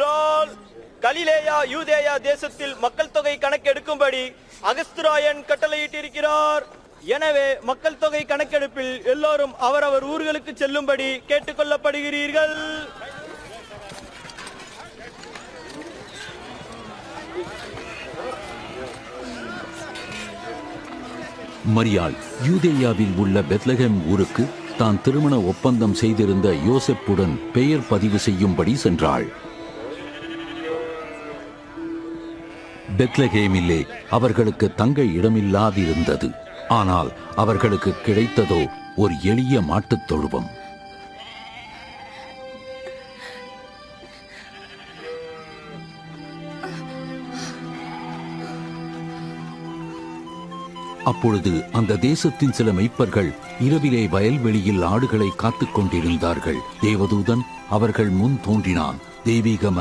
என்னவென்றால் கலிலேயா யூதேயா தேசத்தில் மக்கள் தொகை கணக்கெடுக்கும்படி அகஸ்திராயன் கட்டளையிட்டிருக்கிறார். எனவே மக்கள் தொகை கணக்கெடுப்பில் எல்லோரும் அவரவர் ஊர்களுக்கு செல்லும்படி கேட்டுக்கொள்ளப்படுகிறீர்கள். மரியாள் யூதேயாவில் உள்ள பெத்லகேம் ஊருக்கு தான் திருமண ஒப்பந்தம் செய்திருந்த யோசேப்புடன் பெயர் பதிவு செய்யும்படி சென்றாள். பெத்லகேமிலே அவர்களுக்கு தங்க இடமில்லாதிருந்தது. ஆனால் அவர்களுக்கு கிடைத்ததோ ஒரு எளிய மாட்டுத் தொழுவம். அப்பொழுது அந்த தேசத்தின் சில மெய்ப்பர்கள் இரவிலே வயல்வெளியில் ஆடுகளை காத்துக் கொண்டிருந்தார்கள். தேவதூதன் அவர்கள் முன் தோன்றினான். தெய்வீக